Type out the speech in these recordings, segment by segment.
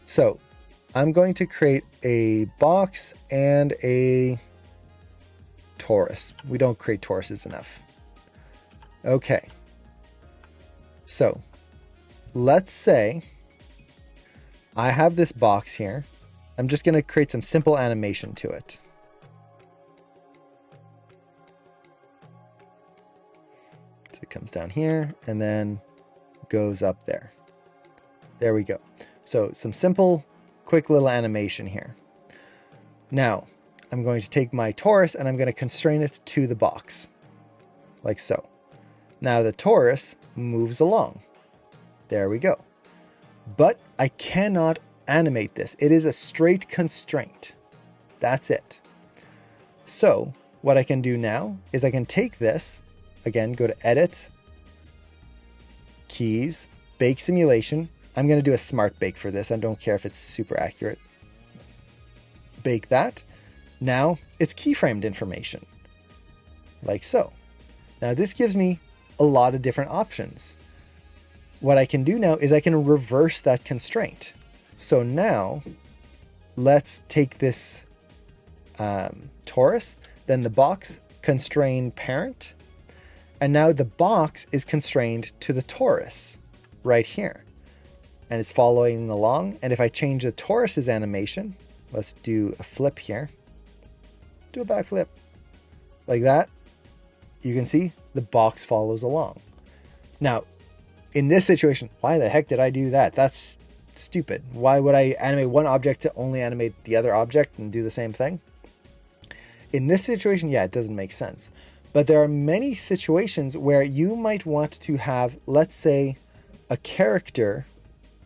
So I'm going to create a box and a torus. We don't create toruses enough. Okay. So let's say I have this box here. I'm just going to create some simple animation to it. So it comes down here and then goes up there. There we go. So some simple, quick little animation here. Now, I'm going to take my torus and I'm going to constrain it to the box, like so. Now the torus moves along. There we go. But I cannot animate this. It is a straight constraint. That's it. So what I can do now is I can take this, again, go to Edit, Keys, Bake Simulation. I'm going to do a smart bake for this. I don't care if it's super accurate. Bake that. Now it's keyframed information, like so. Now this gives me a lot of different options. What I can do now is I can reverse that constraint. So now let's take this torus, then the box, constrain parent. And now the box is constrained to the torus right here. And it's following along. And if I change the torus's animation, let's do a flip here. Do a backflip like that. You can see the box follows along. Now, in this situation, why the heck did I do that? That's stupid. Why would I animate one object to only animate the other object and do the same thing? In this situation, yeah, it doesn't make sense. But there are many situations where you might want to have, let's say, a character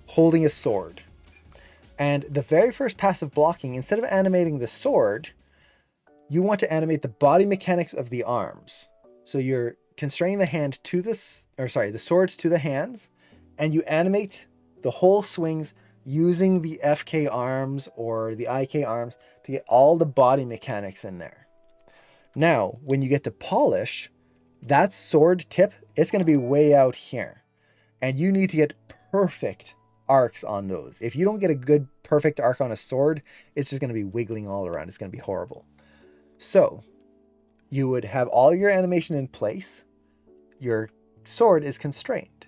holding a sword. And the very first pass of blocking, instead of animating the sword, you want to animate the body mechanics of the arms. So you're constraining the hand to this, or sorry, the sword to the hands, and you animate the whole swings using the FK arms or the IK arms to get all the body mechanics in there. Now, when you get to polish, that sword tip, it's going to be way out here. And you need to get perfect arcs on those. If you don't get a good, perfect arc on a sword, it's just going to be wiggling all around. It's going to be horrible. So you would have all your animation in place. Your sword is constrained.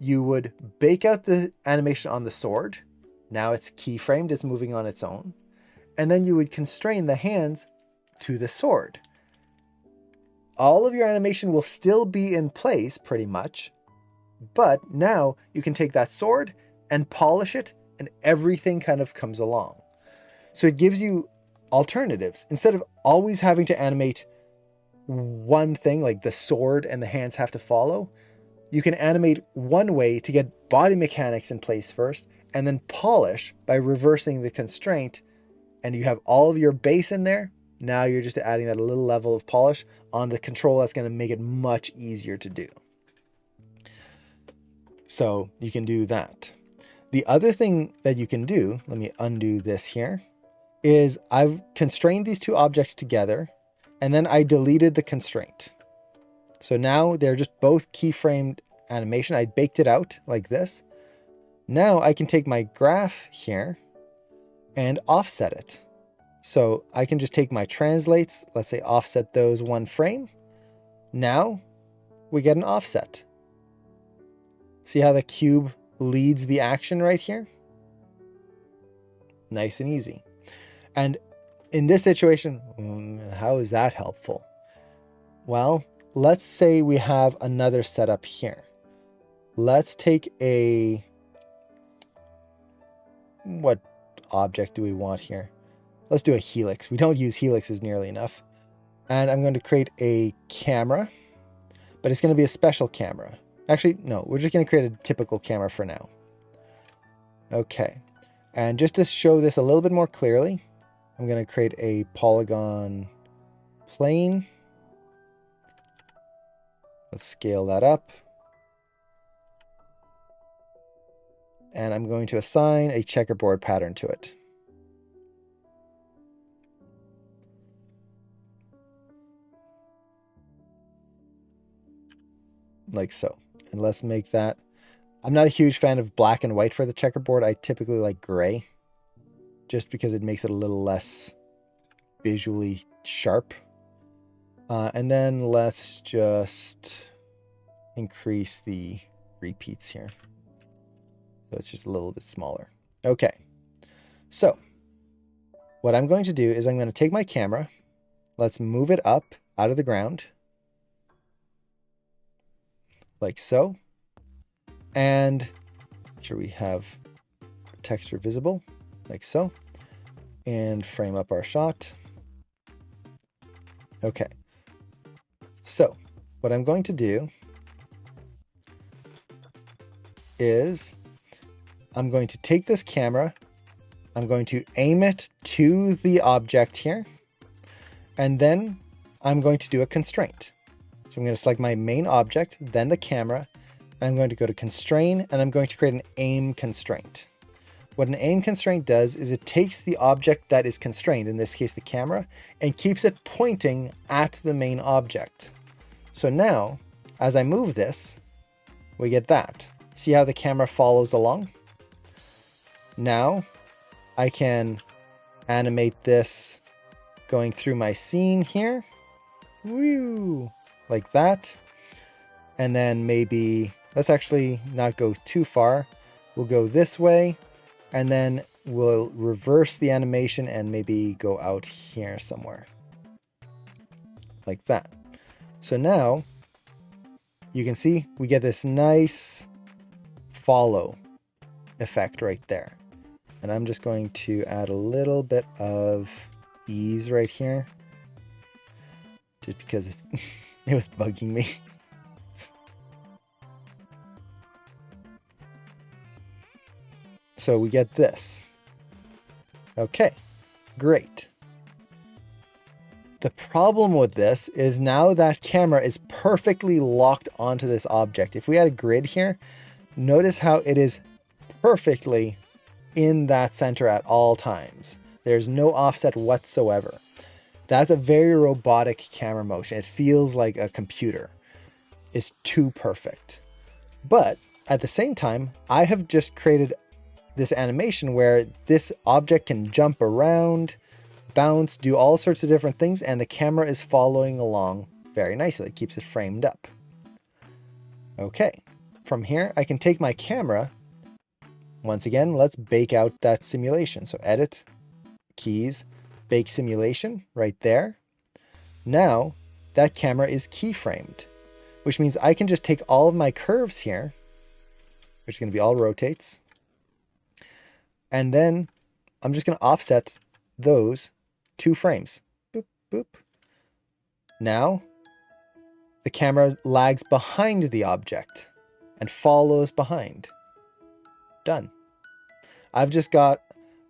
You would bake out the animation on the sword. Now it's keyframed, it's moving on its own. And then you would constrain the hands to the sword. All of your animation will still be in place pretty much, but now you can take that sword and polish it and everything kind of comes along. So it gives you alternatives. Instead of always having to animate one thing, like the sword and the hands have to follow, you can animate one way to get body mechanics in place first and then polish by reversing the constraint, and you have all of your base in there. Now you're just adding that little level of polish on the control that's going to make it much easier to do. So you can do that. The other thing that you can do, let me undo this here, is I've constrained these two objects together and then I deleted the constraint. So now they're just both keyframed animation. I baked it out like this. Now I can take my graph here and offset it. So I can just take my translates, let's say offset those one frame. Now we get an offset. See how the cube leads the action right here? Nice and easy. And in this situation, how is that helpful? Well, let's say we have another setup here. Let's take what object do we want here? Let's do a helix. We don't use helixes nearly enough. And I'm going to create a camera, but it's going to be a special camera. Actually, no, we're just going to create a typical camera for now. Okay. And just to show this a little bit more clearly, I'm going to create a polygon plane. Let's scale that up. And I'm going to assign a checkerboard pattern to it. Like so. And let's make that I'm not a huge fan of black and white for the checkerboard. I typically like gray just because it makes it a little less visually sharp. And then let's just increase the repeats here. So it's just a little bit smaller. Okay. So what I'm going to do is I'm going to take my camera. Let's move it up out of the ground. Like so. And make sure we have texture visible. Like so. And frame up our shot. Okay. So what I'm going to do is I'm going to take this camera, I'm going to aim it to the object here, and then I'm going to do a constraint. So I'm going to select my main object, then the camera, and I'm going to go to constrain, and I'm going to create an aim constraint. What an aim constraint does is it takes the object that is constrained, in this case the camera, and keeps it pointing at the main object. So now, as I move this, we get that. See how the camera follows along? Now, I can animate this going through my scene here. Woo! Like that. And then maybe, let's actually not go too far. We'll go this way, and then we'll reverse the animation and maybe go out here somewhere. Like that. So now, you can see we get this nice follow effect right there. And I'm just going to add a little bit of ease right here. Just because it was bugging me. So we get this. Okay, great. The problem with this is now that camera is perfectly locked onto this object. If we had a grid here, notice how it is perfectly in that center at all times. There's no offset whatsoever. That's a very robotic camera motion. It feels like a computer. It's too perfect. But at the same time, I have just created this animation where this object can jump around, bounce, do all sorts of different things, and the camera is following along very nicely. It keeps it framed up. Okay, from here I can take my camera. Once again, let's bake out that simulation. So edit, keys, bake simulation right there. Now that camera is keyframed, which means I can just take all of my curves here, which is going to be all rotates, and then I'm just going to offset those 2 frames. Boop, boop. Now the camera lags behind the object and follows behind. Done. I've just got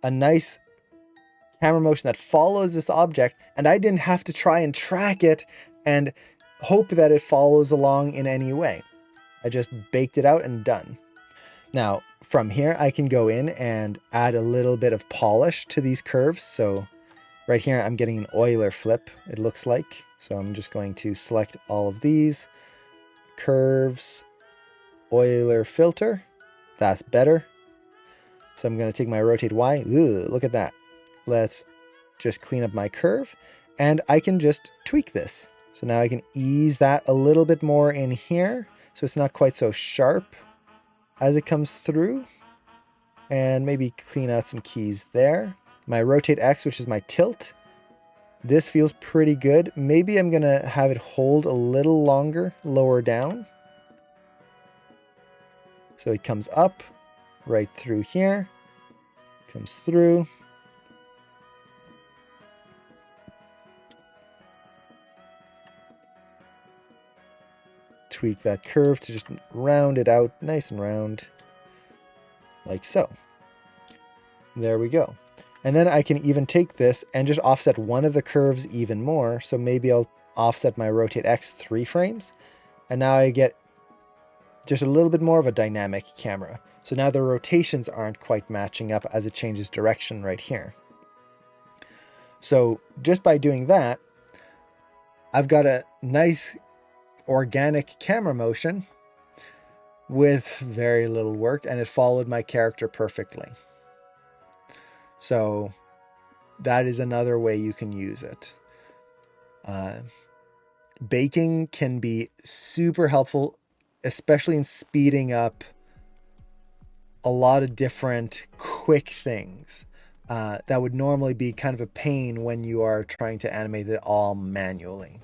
a nice camera motion that follows this object, and I didn't have to try and track it and hope that it follows along in any way. I just baked it out and done. Now, from here, I can go in and add a little bit of polish to these curves. So right here, I'm getting an Euler flip, it looks like. So I'm just going to select all of these curves, Euler filter. That's better. So I'm going to take my rotate Y. Ooh, look at that. Let's just clean up my curve, and I can just tweak this. So now I can ease that a little bit more in here, so it's not quite so sharp as it comes through, and maybe clean out some keys there. My rotate X, which is my tilt, this feels pretty good. Maybe I'm going to have it hold a little longer lower down. So it comes up right through here, comes through. Tweak that curve to just round it out nice and round, like so. There we go. And then I can even take this and just offset one of the curves even more. So maybe I'll offset my rotate X 3 frames. And now I get just a little bit more of a dynamic camera. So now the rotations aren't quite matching up as it changes direction right here. So just by doing that, I've got a nice organic camera motion with very little work, and it followed my character perfectly. So that is another way you can use it. Baking can be super helpful, especially in speeding up a lot of different quick things that would normally be kind of a pain when you are trying to animate it all manually.